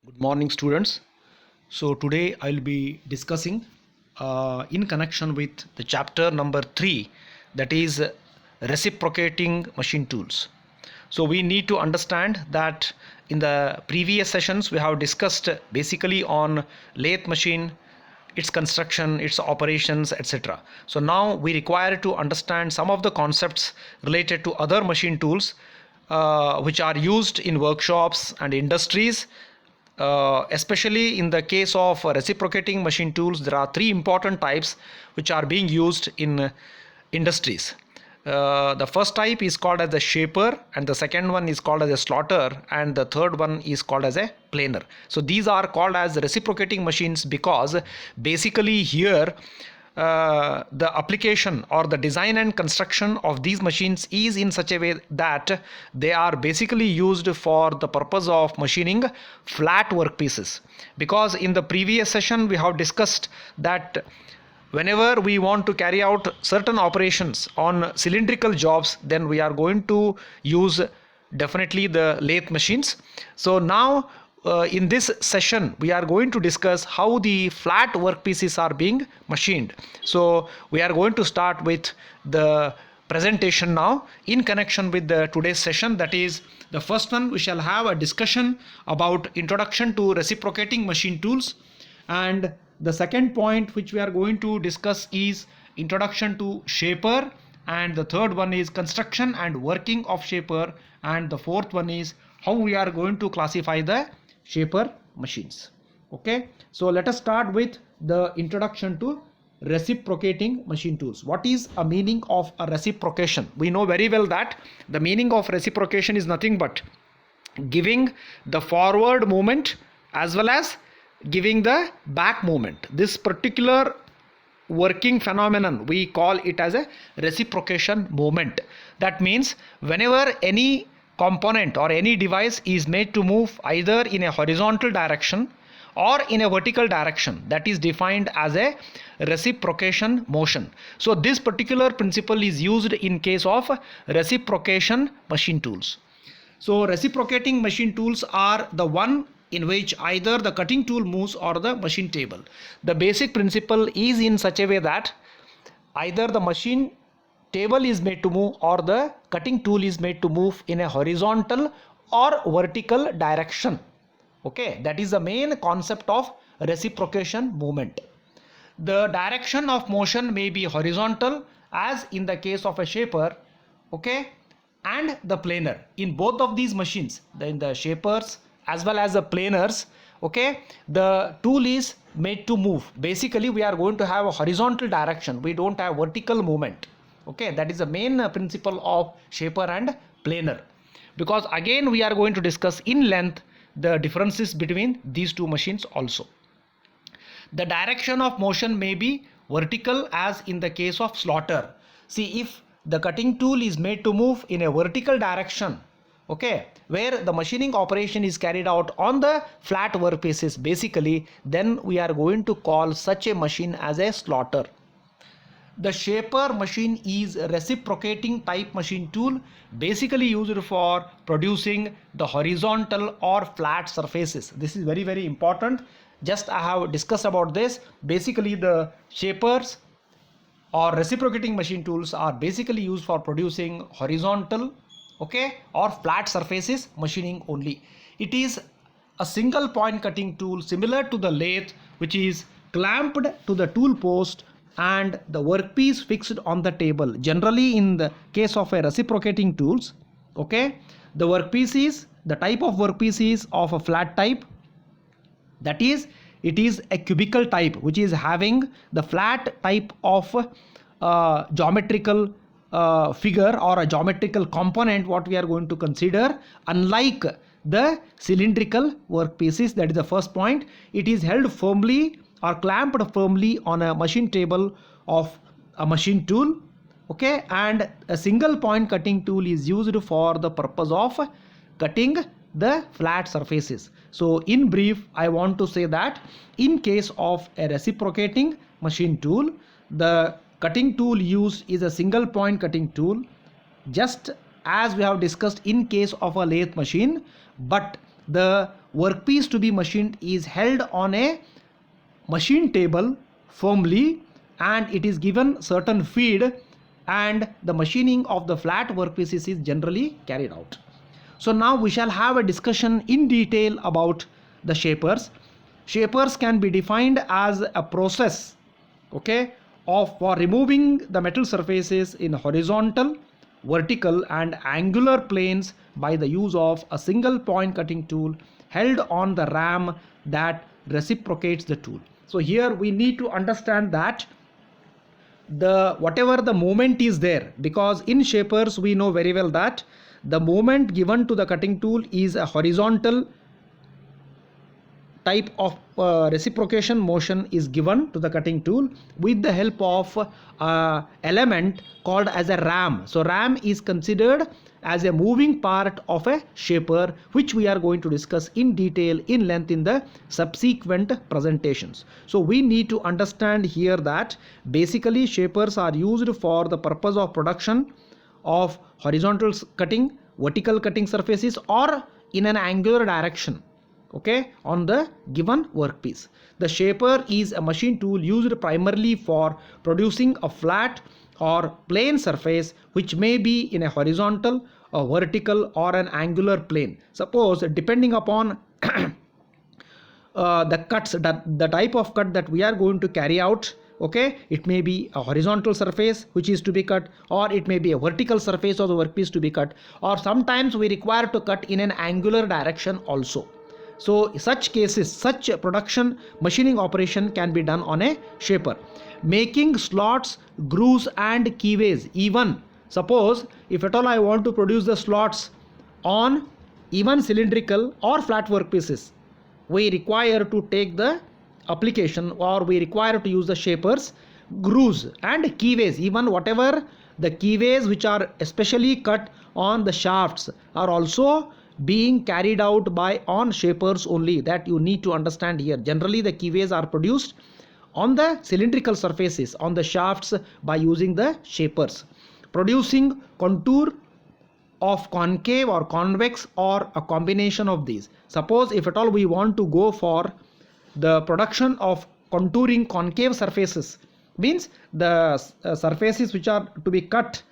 Good morning, students. So today I'll be discussing in connection with the chapter number 3, that is reciprocating machine tools. So we need to understand that in the previous sessions we have discussed basically on lathe machine, its construction, its operations, etc. So now we require to understand some of the concepts related to other machine tools which are used in workshops and industries. Especially in the case of reciprocating machine tools, there are three important types which are being used in industries. The first type is called as the shaper, and the second one is called as a slaughter, and the third one is called as a planer. So these are called as reciprocating machines because basically here the application or the design and construction of these machines is in such a way that they are basically used for the purpose of machining flat workpieces. Because in the previous session we have discussed that whenever we want to carry out certain operations on cylindrical jobs, then we are going to use definitely the lathe machines. So now in this session we are going to discuss how the flat workpieces are being machined. So we are going to start with the presentation now in connection with the today's session. That is, the first one we shall have a discussion about introduction to reciprocating machine tools, and the second point which we are going to discuss is introduction to shaper, and the third one is construction and working of shaper, and the fourth one is how we are going to classify the shaper machines. Okay, so let us start with the introduction to reciprocating machine tools. What is a meaning of a reciprocation? We know very well that the meaning of reciprocation is nothing but giving the forward movement as well as giving the back movement. This particular working phenomenon we call it as a reciprocation movement. That means whenever any component or any device is made to move either in a horizontal direction or in a vertical direction, that is defined as a reciprocation motion. So this particular principle is used in case of reciprocation machine tools. So reciprocating machine tools are the one in which either the cutting tool moves or the machine table. The basic principle is in such a way that either the machine table is made to move or the cutting tool is made to move in a horizontal or vertical direction. Okay, that is the main concept of reciprocation movement. The direction of motion may be horizontal, as in the case of a shaper, okay, and the planer. In both of these machines, in the shapers as well as the planers, okay, the tool is made to move. Basically we are going to have a horizontal direction, we don't have vertical movement. Okay, that is the main principle of shaper and planer. Because again we are going to discuss in length the differences between these two machines also. The direction of motion may be vertical, as in the case of slaughter. See, if the cutting tool is made to move in a vertical direction, okay, where the machining operation is carried out on the flat workpieces basically, then we are going to call such a machine as a slaughter. The shaper machine is a reciprocating type machine tool, basically used for producing the horizontal or flat surfaces. This is very, very important. Just I have discussed about this. Basically the shapers or reciprocating machine tools are basically used for producing horizontal, okay, or flat surfaces machining only. It is a single point cutting tool similar to the lathe, which is clamped to the tool post and the workpiece fixed on the table. Generally in the case of a reciprocating tools, okay, the workpiece is, the type of workpiece is of a flat type. That is, it is a cubical type which is having the flat type of geometrical figure or a geometrical component what we are going to consider, unlike the cylindrical workpieces. That is the first point. It is held firmly or clamped firmly on a machine table of a machine tool, okay, and a single point cutting tool is used for the purpose of cutting the flat surfaces. So in brief I want to say that in case of a reciprocating machine tool, the cutting tool used is a single point cutting tool, just as we have discussed in case of a lathe machine, but the workpiece to be machined is held on a machine table firmly, and it is given certain feed, and the machining of the flat workpieces is generally carried out. So now we shall have a discussion in detail about the shapers. Shapers can be defined as a process, okay, for removing the metal surfaces in horizontal, vertical and angular planes by the use of a single point cutting tool held on the ram that reciprocates the tool. So here we need to understand that whatever the moment is there, because in shapers we know very well that the moment given to the cutting tool is a horizontal type of reciprocation motion is given to the cutting tool with the help of element called as a ram. So ram is considered as a moving part of a shaper, which we are going to discuss in detail in length in the subsequent presentations. So we need to understand here that basically shapers are used for the purpose of production of horizontal cutting, vertical cutting surfaces, or in an angular direction, okay, on the given workpiece. The shaper is a machine tool used primarily for producing a flat or plane surface, which may be in a horizontal, a vertical or an angular plane. Suppose depending upon the cuts, the type of cut that we are going to carry out, okay, it may be a horizontal surface which is to be cut, or it may be a vertical surface of the workpiece to be cut, or sometimes we require to cut in an angular direction also. So such cases, such production machining operation can be done on a shaper. Making slots, grooves and keyways. Even suppose if at all I want to produce the slots on even cylindrical or flat workpieces, we require to take the application, or we require to use the shapers, grooves and keyways. Even whatever the keyways which are especially cut on the shafts are also being carried out by on shapers only. That you need to understand here. Generally the keyways are produced on the cylindrical surfaces on the shafts by using the shapers. Producing contour of concave or convex or a combination of these. Suppose if at all we want to go for the production of contouring concave surfaces, means the surfaces which are to be cut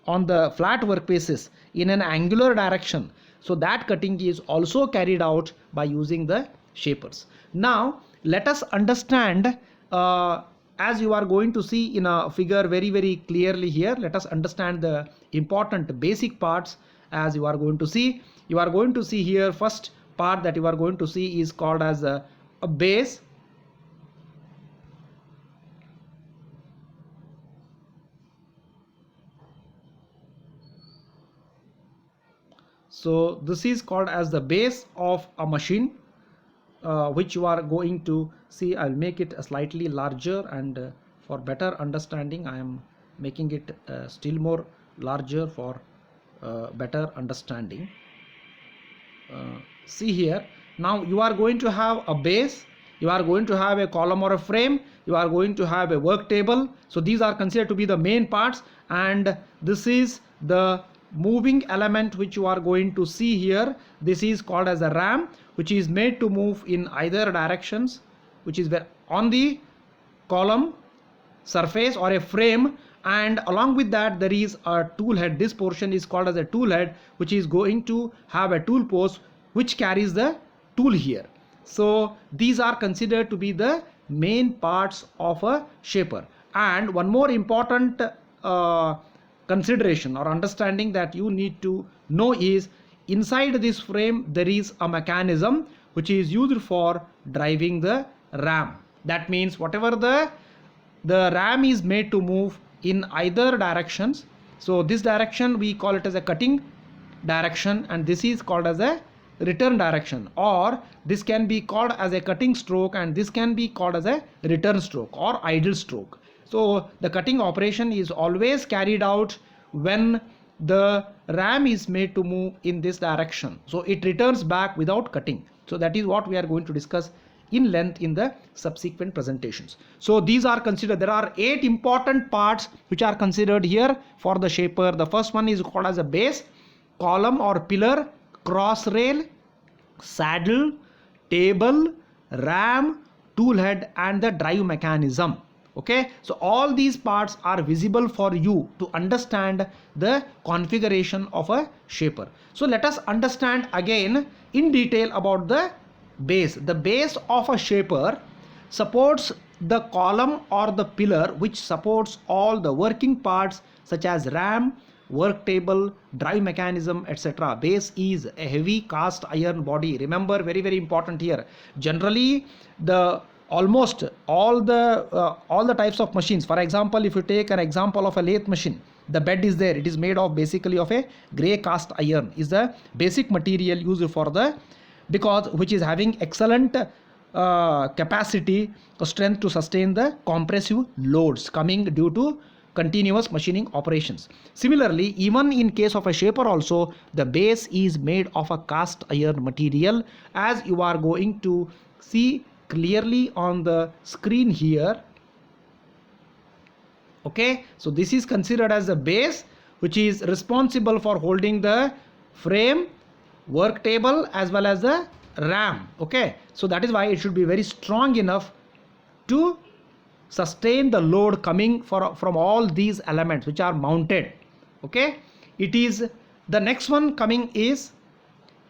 on the flat workpieces in an angular direction, so that cutting is also carried out by using the shapers. Now let us understand, as you are going to see in a figure very clearly here, let us understand the important basic parts. As you are going to see, here first part that you are going to see is called as a base. So this is called as the base of a machine, which you are going to see. I'll make it slightly larger, and for better understanding I am making it still more larger for better understanding. See here, now you are going to have a base, you are going to have a column or a frame, you are going to have a work table. So these are considered to be the main parts, and this is the moving element which you are going to see here. This is called as a ram, which is made to move in either directions, which is on the column, surface or a frame, and along with that there is a tool head. This portion is called as a tool head, which is going to have a tool post which carries the tool here. So these are considered to be the main parts of a shaper. And one more important consideration or understanding that you need to know is, inside this frame there is a mechanism which is used for driving the ram. That means whatever the ram is made to move in either directions. So this direction we call it as a cutting direction, and this is called as a return direction, or this can be called as a cutting stroke, and this can be called as a return stroke or idle stroke. So the cutting operation is always carried out when the ram is made to move in this direction, so it returns back without cutting. So that is what we are going to discuss in length in the subsequent presentations. So these are considered, there are 8 important parts which are considered here for the shaper. The first one is called as a base, column or pillar, cross rail, saddle, table, ram, tool head and the drive mechanism. Okay, so all these parts are visible for you to understand the configuration of a shaper. So let us understand again in detail about the base. The base of a shaper supports the column or the pillar which supports all the working parts such as ram, work table, drive mechanism, etc. Base is a heavy cast iron body. Remember, very very important here. Generally, the almost all the types of machines, for example, if you take an example of a lathe machine, the bed is there. It is made of basically of a gray cast iron is the basic material used for the, because which is having excellent capacity strength to sustain the compressive loads coming due to continuous machining operations. Similarly, even in case of a shaper also, the base is made of a cast iron material, as you are going to see clearly on the screen here. Okay, so this is considered as the base which is responsible for holding the frame, work table as well as the ram. Okay, so that is why it should be very strong enough to sustain the load coming from all these elements which are mounted. Okay, it is the next one coming is,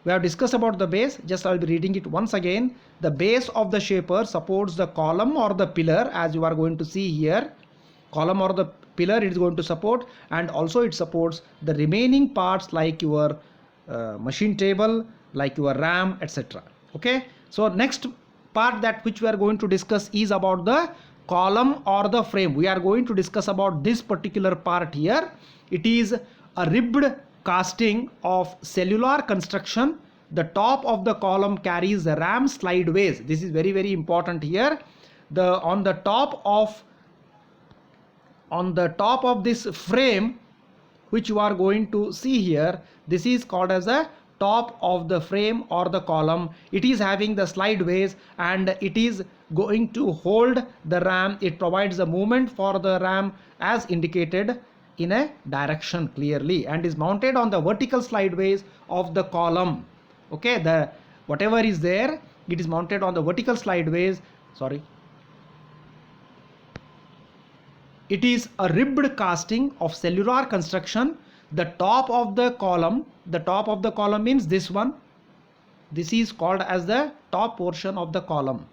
we have discussed about the base, just I will be reading it once again. The base of the shaper supports the column or the pillar, as you are going to see here. Column or the pillar it is going to support, and also it supports the remaining parts like your machine table, like your ram, etc. Okay, so next part that which we are going to discuss is about the column or the frame. We are going to discuss about this particular part here. It is a ribbed casting of cellular construction. The top of the column carries the ram slideways. This is very very important here. On the top of this frame which you are going to see here, this is called as a top of the frame or the column. It is having the slideways and it is going to hold the ram. It provides the movement for the ram as indicated in a direction clearly, and is mounted on the vertical slideways of the column. Okay, the whatever is there, it is mounted on the vertical slideways. Sorry, it is a ribbed casting of cellular construction. The top of the column means this one. This is called as the top portion of the column.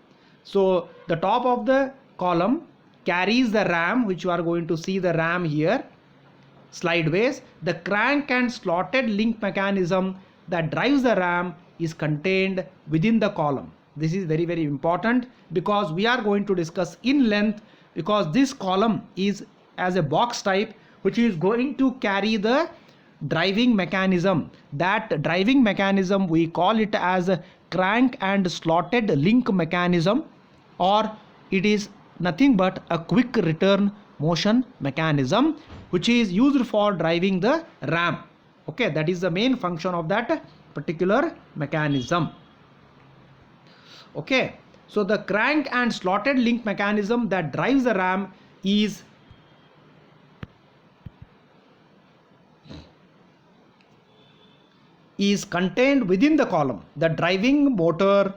So the top of the column carries the ram, which you are going to see the ram here slideways. The crank and slotted link mechanism that drives the ram is contained within the column. This is very very important because we are going to discuss in length, because this column is as a box type which is going to carry the driving mechanism. That driving mechanism we call it as a crank and slotted link mechanism, or it is nothing but a quick return motion mechanism which is used for driving the ram. Okay, that is the main function of that particular mechanism. Okay, so the crank and slotted link mechanism that drives the ram is contained within the column. The driving motor,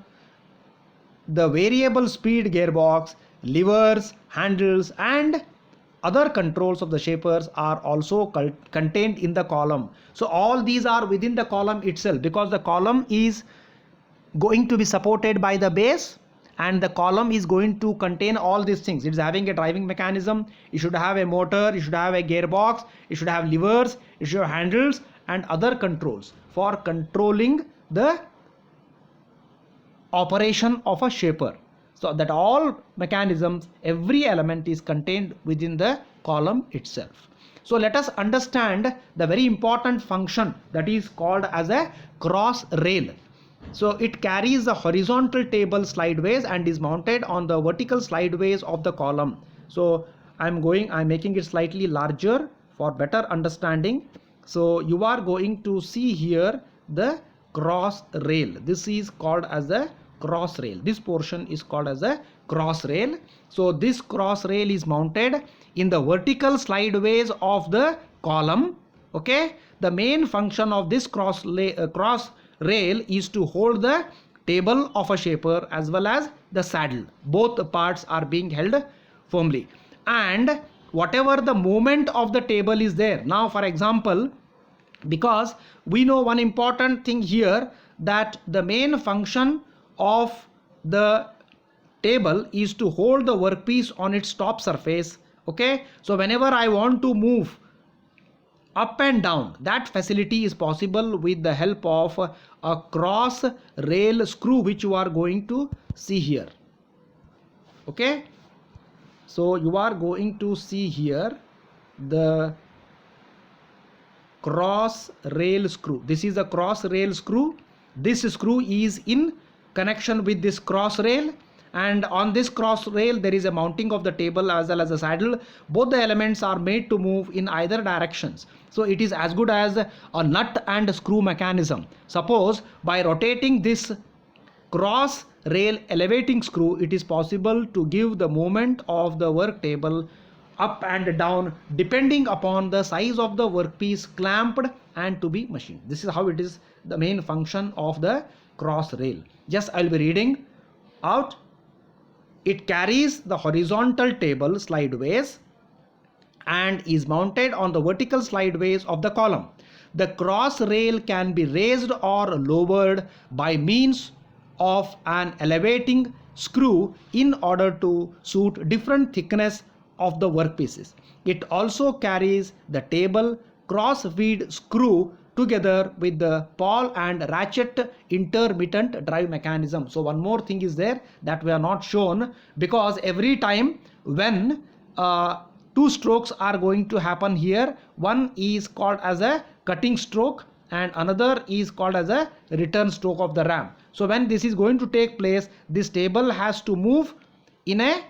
the variable speed gearbox, levers, handles and other controls of the shapers are also contained in the column. So all these are within the column itself, because the column is going to be supported by the base and the column is going to contain all these things. It is having a driving mechanism, it should have a motor, it should have a gearbox, it should have levers, it should have handles and other controls for controlling the operation of a shaper. So that all mechanisms, every element is contained within the column itself. So let us understand the very important function that is called as a cross rail. So it carries the horizontal table slideways and is mounted on the vertical slideways of the column. So I'm making it slightly larger for better understanding. So you are going to see here the cross rail. This is called as the cross rail. This portion is called as a cross rail. So this cross rail is mounted in the vertical slideways of the column. Okay, the main function of this cross rail is to hold the table of a shaper as well as the saddle. Both parts are being held firmly, and whatever the movement of the table is there. Now for example, because we know one important thing here, that the main function of the table is to hold the workpiece on its top surface. Okay, so whenever I want to move up and down, that facility is possible with the help of a cross rail screw, which you are going to see here. Okay, so you are going to see here the cross rail screw. This is a cross rail screw. This screw is in connection with this cross rail, and on this cross rail there is a mounting of the table as well as the saddle. Both the elements are made to move in either directions, so it is as good as a nut and screw mechanism. Suppose by rotating this cross rail elevating screw, it is possible to give the movement of the work table up and down depending upon the size of the workpiece clamped and to be machined. This is how it is, the main function of the cross rail. Just I will be reading out. It carries the horizontal table slideways and is mounted on the vertical slideways of the column. The cross rail can be raised or lowered by means of an elevating screw in order to suit different thickness of the workpieces. It also carries the table cross feed screw together with the pawl and ratchet intermittent drive mechanism. So one more thing is there that we are not shown, because every time when two strokes are going to happen here, one is called as a cutting stroke and another is called as a return stroke of the ram. So when this is going to take place, this table has to move in a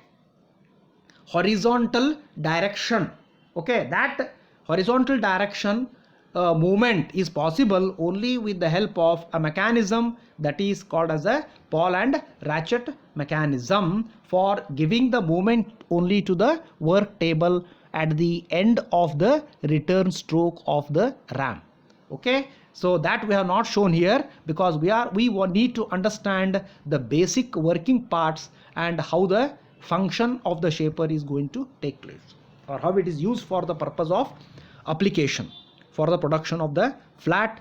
horizontal direction. Okay, that horizontal direction movement is possible only with the help of a mechanism that is called as a pawl and ratchet mechanism, for giving the movement only to the work table at the end of the return stroke of the ram. Okay, so that we have not shown here because we need to understand the basic working parts and how the function of the shaper is going to take place, or how it is used for the purpose of application for the production of the flat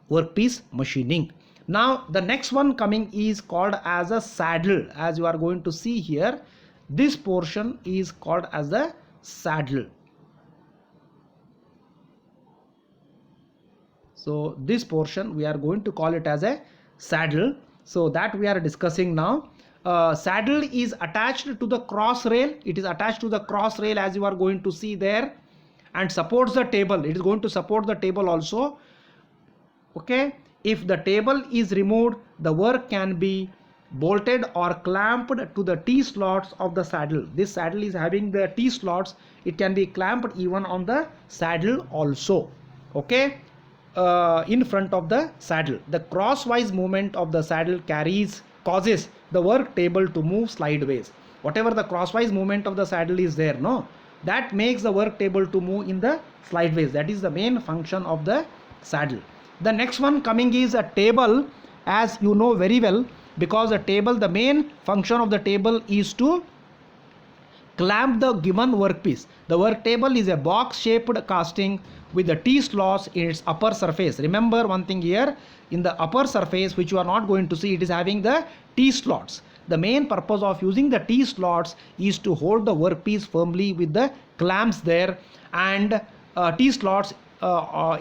workpiece machining. Now the next one coming is called as a saddle. As you are going to see here, this portion is called as the saddle. So this portion we are going to call it as a saddle. So that we are discussing now. Saddle is attached to the cross rail. It is attached to the cross rail, as you are going to see there, and supports the table. It is going to support the table also. Okay, if the table is removed, the work can be bolted or clamped to the T slots of the saddle. This saddle is having the T slots. It can be clamped even on the saddle also. Okay, in front of the saddle. The crosswise movement of the saddle causes the work table to move slideways. Whatever the crosswise movement of the saddle is there, no, that makes the work table to move in the slideways. That is the main function of the saddle. The next one coming is a table, as you know very well, because the main function of the table is to clamp the given workpiece. The work table is a box shaped casting with the T slots in its upper surface. Remember one thing here, in the upper surface, which you are not going to see, it is having the T slots. The main purpose of using the T slots is to hold the workpiece firmly with the clamps there, and T slots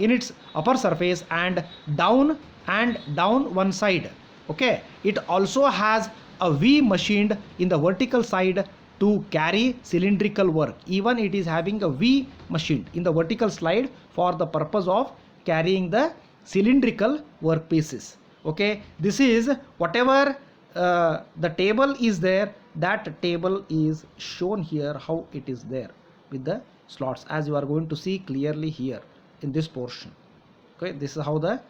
in its upper surface and down one side. Okay, it also has a V machined in the vertical side to carry cylindrical work. Even it is having a V machined in the vertical slide for the purpose of carrying the cylindrical workpieces. Okay, this is whatever the table is there, that table is shown here how it is there with the slots, as you are going to see clearly here in this portion. Okay, this is how the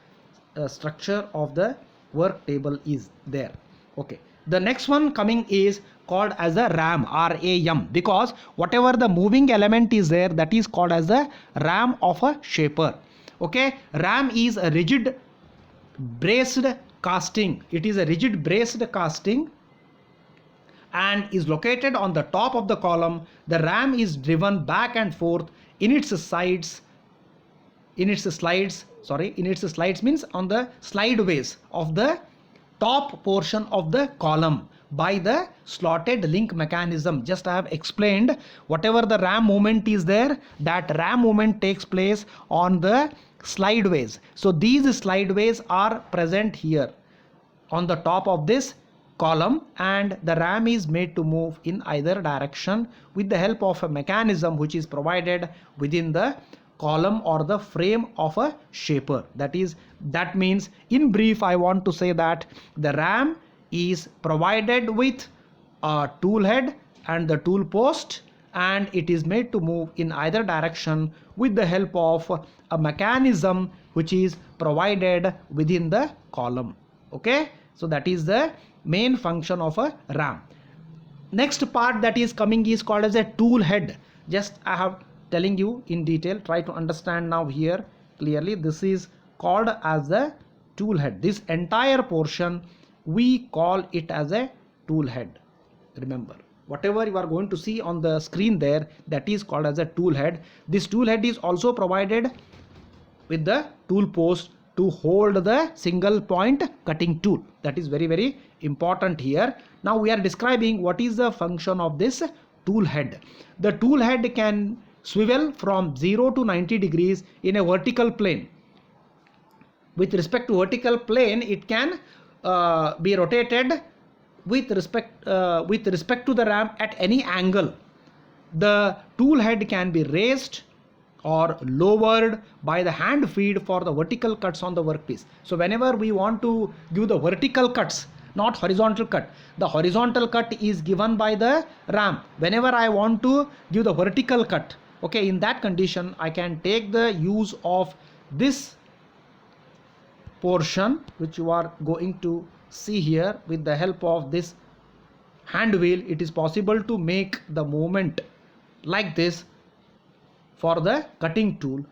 structure of the work table is there. Okay, the next one coming is called as a ram, RAM, because whatever the moving element is there, that is called as the ram of a shaper. Okay, ram is a rigid braced casting. It is a rigid braced casting and is located on the top of the column. The ram is driven back and forth in its slides means on the slideways of the top portion of the column by the slotted link mechanism. Just I have explained, whatever the ram movement is there, that ram movement takes place on the slideways. So these slideways are present here on the top of this column, and the ram is made to move in either direction with the help of a mechanism which is provided within the column or the frame of a shaper. That means, in brief, I want to say that the ram is provided with a tool head and the tool post, and it is made to move in either direction with the help of a mechanism which is provided within the column. Okay, so that is the main function of a ram. Next part that is coming is called as a tool head. Just I have telling you in detail, try to understand now here clearly. This is called as the tool head. This entire portion we call it as a tool head. Remember, whatever you are going to see on the screen there, that is called as a tool head. This tool head is also provided with the tool post to hold the single point cutting tool. That is very, very important here. Now we are describing what is the function of this tool head. The tool head can swivel from 0 to 90 degrees in a vertical plane. With respect to vertical plane, it can be rotated with respect to the ram at any angle. The tool head can be raised or lowered by the hand feed for the vertical cuts on the workpiece. So whenever we want to give the vertical cuts, not horizontal cut, the horizontal cut is given by the ram. Whenever I want to give the vertical cut, okay, in that condition I can take the use of this portion which you are going to see here. With the help of this hand wheel, it is possible to make the movement like this for the cutting tool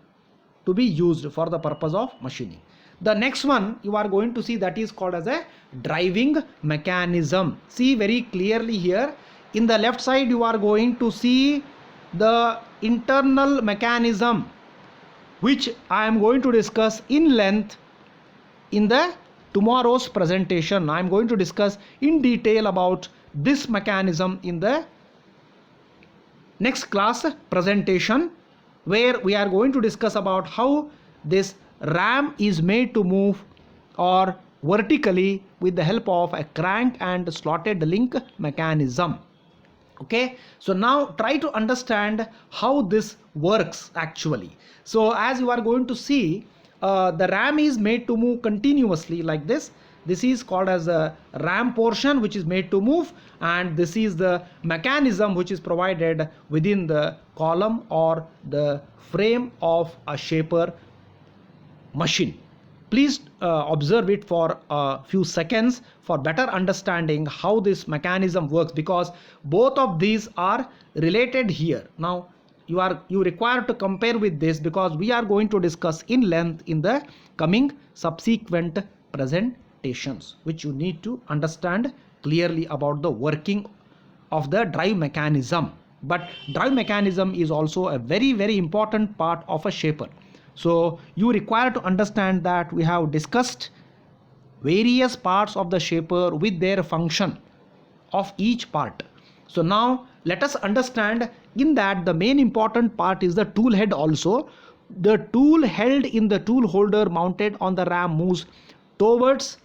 to be used for the purpose of machining. The next one you are going to see, that is called as a driving mechanism. See very clearly here, in the left side you are going to see the internal mechanism which I am going to discuss in length in the tomorrow's presentation. I am going to discuss in detail about this mechanism in the next class presentation, where we are going to discuss about how this ram is made to move or vertically with the help of a crank and slotted link mechanism. Okay, so now try to understand how this works actually. So as you are going to see, the ram is made to move continuously like this. This is called as a ram portion which is made to move, and this is the mechanism which is provided within the column or the frame of a shaper machine. Please observe it for a few seconds for better understanding how this mechanism works, because both of these are related here. Now you require to compare with this, because we are going to discuss in length in the coming subsequent presentations, which you need to understand clearly about the working of the drive mechanism. But drive mechanism is also a very, very important part of a shaper. So you require to understand that we have discussed various parts of the shaper with their function of each part. So now let us understand in that the main important part is the tool head also. The tool held in the tool holder mounted on the ram moves forwards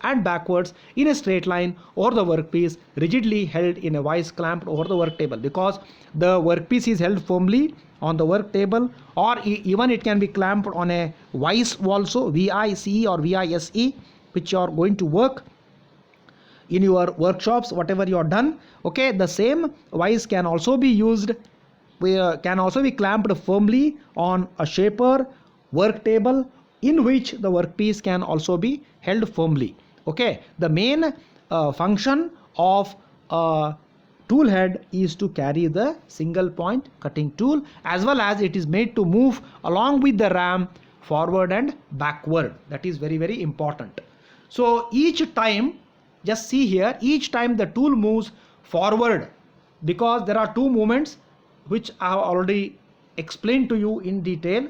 and backwards in a straight line over the workpiece, rigidly held in a vise clamped over the work table, because the workpiece is held firmly on the work table, or even it can be clamped on a vise also, VICE or VISE, which you are going to work in your workshops, whatever you are done. Okay, the same vise can also be used, can also be clamped firmly on a shaper work table, in which the workpiece can also be held firmly. Okay, the main function of a tool head is to carry the single point cutting tool, as well as it is made to move along with the ram forward and backward. That is very, very important. So each time, just see here, each time the tool moves forward, because there are two movements which I have already explained to you in detail.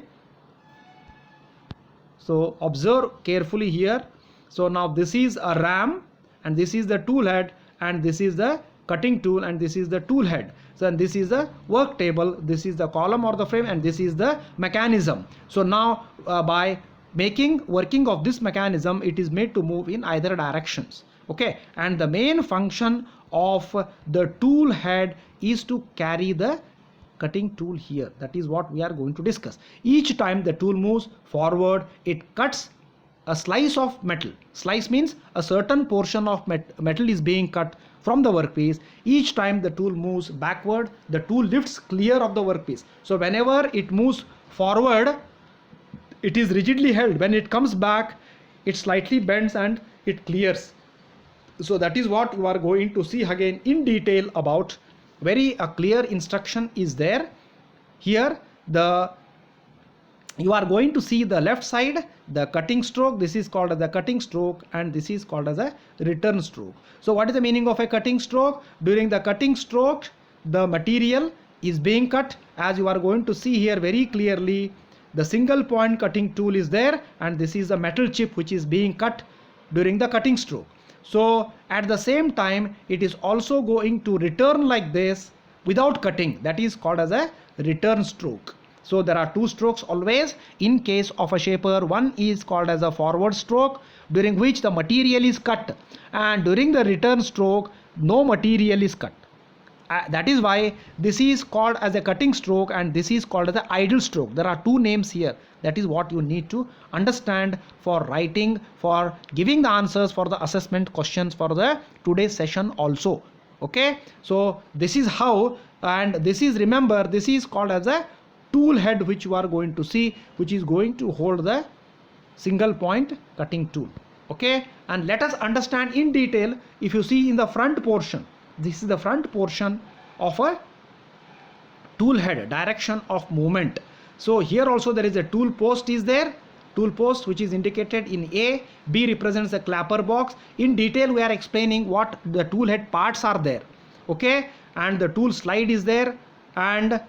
So observe carefully here. So now this is a ram, and this is the tool head, and this is the cutting tool, and this is the tool head. So and this is the work table, this is the column or the frame, and this is the mechanism. So now by working of this mechanism, it is made to move in either directions. Okay, and the main function of the tool head is to carry the cutting tool here. That is what we are going to discuss. Each time the tool moves forward, it cuts a slice of metal. Slice means a certain portion of metal is being cut from the workpiece. Each time the tool moves backward, the tool lifts clear of the workpiece. So whenever it moves forward, it is rigidly held. When it comes back, it slightly bends and it clears. So that is what you are going to see again in detail about. Very clear instruction is there here. You are going to see the left side, the cutting stroke. This is called as the cutting stroke, and this is called as a return stroke. So what is the meaning of a cutting stroke? During the cutting stroke, the material is being cut. As you are going to see here very clearly, the single point cutting tool is there, and this is a metal chip which is being cut during the cutting stroke. So at the same time, it is also going to return like this without cutting. That is called as a return stroke. So there are two strokes always in case of a shaper. One is called as a forward stroke, during which the material is cut, and during the return stroke, no material is cut. That is why this is called as a cutting stroke, and this is called as the idle stroke. There are two names here. That is what you need to understand for writing, for giving the answers for the assessment questions for the today's session also. Okay, so this is how, and this is, remember, this is called as a tool head, which you are going to see, which is going to hold the single point cutting tool. Okay, and let us understand in detail. If you see in the front portion, this is the front portion of a tool head, direction of movement. So here also there is a tool post is there, tool post which is indicated in A. B represents the clapper box. In detail we are explaining what the tool head parts are there. Okay, and the tool slide is there, and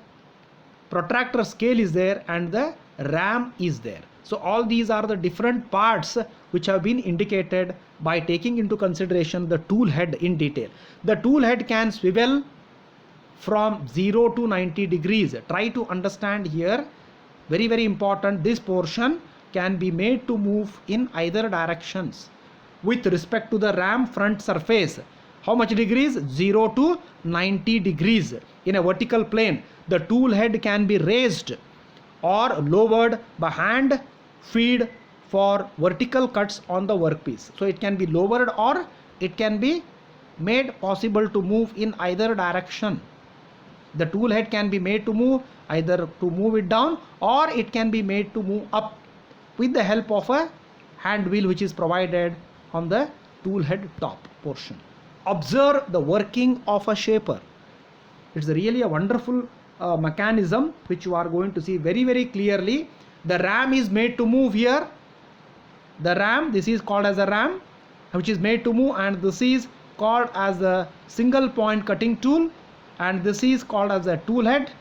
protractor scale is there, and the ram is there. So all these are the different parts which have been indicated by taking into consideration the tool head in detail. The tool head can swivel from 0 to 90 degrees. Try to understand here, very very important, this portion can be made to move in either directions with respect to the ram front surface. How much degrees? 0 to 90 degrees. In a vertical plane, the tool head can be raised or lowered by hand feed for vertical cuts on the workpiece. So it can be lowered, or it can be made possible to move in either direction. The tool head can be made to move, either to move it down, or it can be made to move up with the help of a hand wheel which is provided on the tool head top portion. Observe the working of a shaper. It's really a wonderful mechanism which you are going to see very very clearly. The ram is made to move here. The ram, this is called as a ram, which is made to move, and this is called as a single point cutting tool, and this is called as a tool head.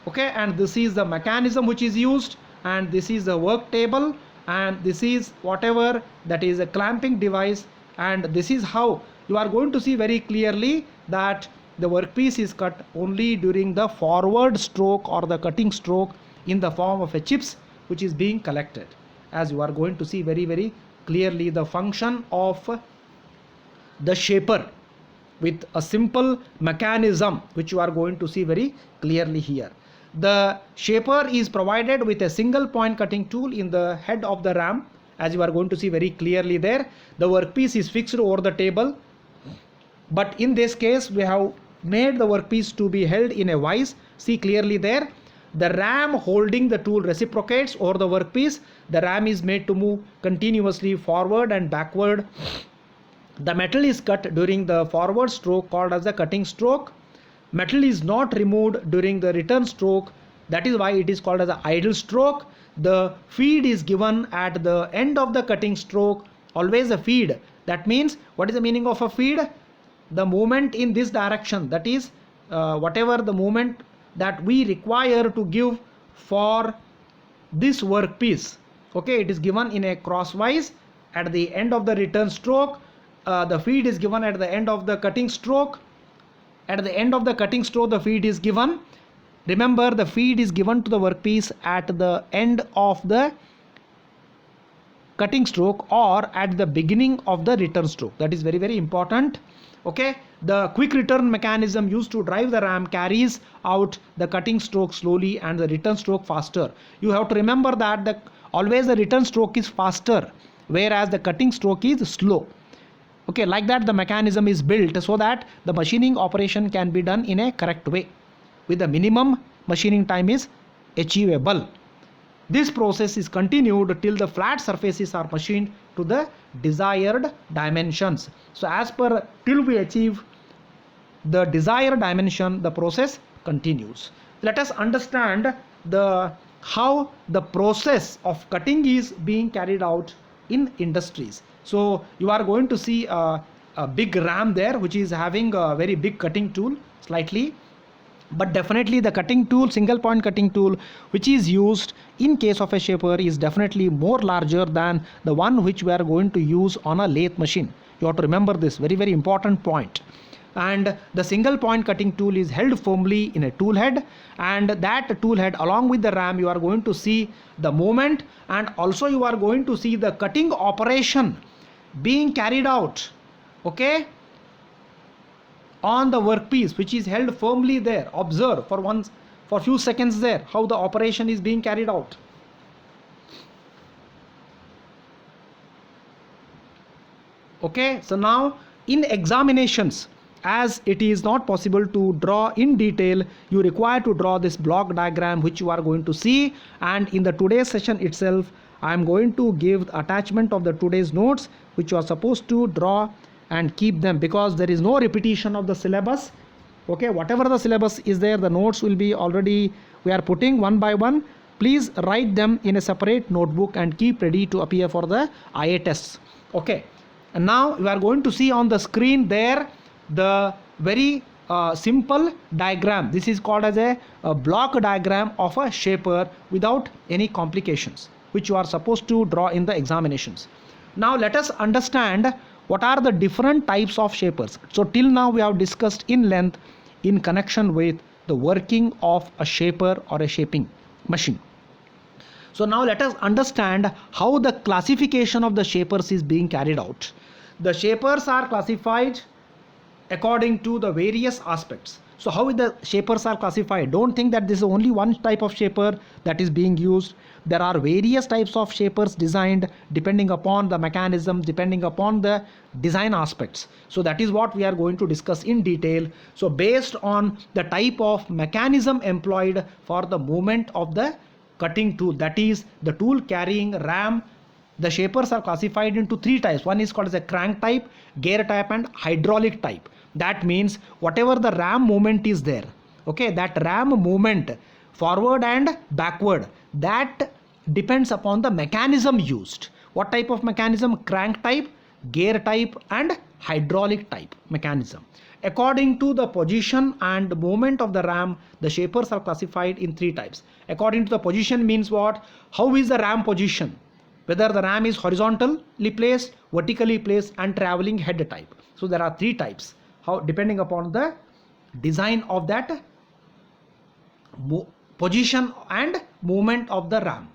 Okay, and this is the mechanism which is used, and this is the work table, and this is whatever that is a clamping device, and this is how you are going to see very clearly that the workpiece is cut only during the forward stroke or the cutting stroke in the form of a chips which is being collected. As you are going to see very very clearly the function of the shaper with a simple mechanism which you are going to see very clearly here. The shaper is provided with a single point cutting tool in the head of the ram, as you are going to see very clearly there. The workpiece is fixed over the table, but in this case we have made the workpiece to be held in a vise. See clearly there, the ram holding the tool reciprocates over the workpiece. The ram is made to move continuously forward and backward. The metal is cut during the forward stroke called as the cutting stroke. Metal is not removed during the return stroke. That is why it is called as the idle stroke. The feed is given at the end of the cutting stroke always a feed. That means, what is the meaning of a feed? The movement in this direction, that is whatever the movement that we require to give for this workpiece. Okay, it is given in a crosswise at the end of the return stroke. The feed is given at the end of the cutting stroke. At the end of the cutting stroke, the feed is given. Remember, the feed is given to the workpiece at the end of the cutting stroke or at the beginning of the return stroke. That is very, very important. Okay, the quick return mechanism used to drive the ram carries out the cutting stroke slowly and the return stroke faster. You have to remember that always the return stroke is faster, whereas the cutting stroke is slow. Okay, like that the mechanism is built so that the machining operation can be done in a correct way with the minimum machining time is achievable. This process is continued till the flat surfaces are machined to the desired dimensions. So as per till we achieve the desired dimension, the process continues. Let us understand how the process of cutting is being carried out in industries. So you are going to see a big ram there which is having a very big cutting tool slightly. But definitely the cutting tool, single point cutting tool which is used in case of a shaper is definitely more larger than the one which we are going to use on a lathe machine. You have to remember this very, very important point. And the single point cutting tool is held firmly in a tool head, and that tool head along with the ram you are going to see the movement, and also you are going to see the cutting operation being carried out, okay, on the workpiece which is held firmly there. Observe for few seconds there how the operation is being carried out. Okay, so now in examinations, as it is not possible to draw in detail, you require to draw this block diagram which you are going to see, and in the today's session itself I am going to give attachment of the today's notes which you are supposed to draw and keep them, because there is no repetition of the syllabus. Okay, whatever the syllabus is there, the notes will be already we are putting one by one. Please write them in a separate notebook and keep ready to appear for the IA tests. Okay, and now you are going to see on the screen there the very simple diagram. This is called as a block diagram of a shaper without any complications which you are supposed to draw in the examinations. Now let us understand what are the different types of shapers. So till now we have discussed in length in connection with the working of a shaper or a shaping machine. So now let us understand how the classification of the shapers is being carried out. The shapers are classified according to the various aspects. So how the shapers are classified? Don't think that this is only one type of shaper that is being used. There are various types of shapers designed depending upon the mechanism, depending upon the design aspects. So that is what we are going to discuss in detail. So based on the type of mechanism employed for the movement of the cutting tool, that is the tool carrying ram, the shapers are classified into three types. One is called as a crank type, gear type and hydraulic type. That means whatever the ram movement is there, okay, that ram movement forward and backward, that depends upon the mechanism used. What type of mechanism? Crank type, gear type and hydraulic type mechanism. According to the position and movement of the ram, the shapers are classified in three types. According to the position means what? How is the ram position? Whether the ram is horizontally placed, vertically placed and traveling head type. So there are three types, how depending upon the design of that position and movement of the ram.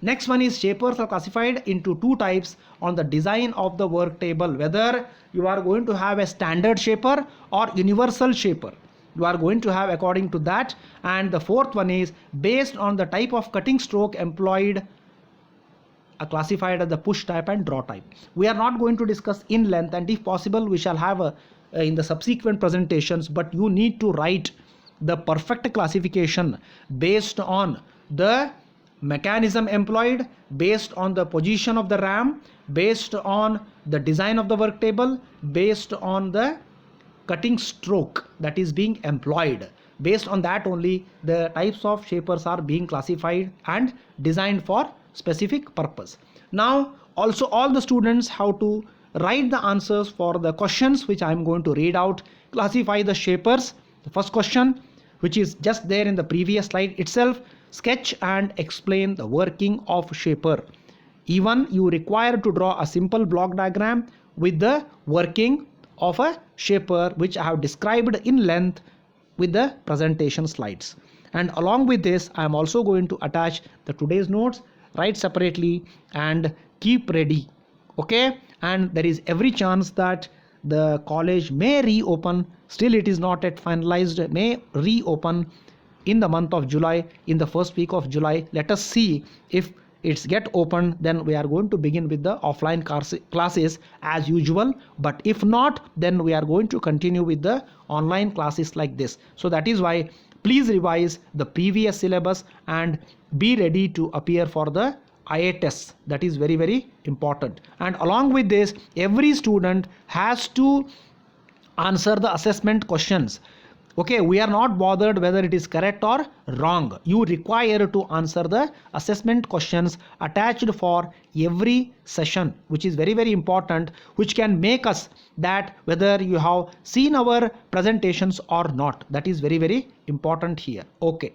Next one is shapers are classified into two types on the design of the work table, whether you are going to have a standard shaper or universal shaper. You are going to have according to that. And the fourth one is based on the type of cutting stroke employed, are classified as the push type and draw type. We are not going to discuss in length, and if possible we shall have in the subsequent presentations, but you need to write the perfect classification based on the mechanism employed, based on the position of the ram, based on the design of the work table, based on the cutting stroke that is being employed. Based on that only the types of shapers are being classified and designed for specific purpose. Now Also, all the students have to write the answers for the questions which I am going to read out. Classify the shapers. The first question, which is just there in the previous slide itself, sketch and explain the working of shaper. Even you require to draw a simple block diagram with the working of a shaper, which I have described in length with the presentation slides. And along with this, I am also going to attach the today's notes, write separately and keep ready. Okay, and there is every chance that the college may reopen. Still it is not yet finalized, may reopen in the month of July, in the first week of July. Let us see. If it's get opened, then we are going to begin with the offline classes as usual. But if not, then we are going to continue with the online classes like this. So that is why please revise the previous syllabus and be ready to appear for the IA tests. That is very, very important. And along with this, every student has to answer the assessment questions. Okay, we are not bothered whether it is correct or wrong. You require to answer the assessment questions attached for every session, which is very, very important, which can make us that whether you have seen our presentations or not. That is very, very important here. Okay.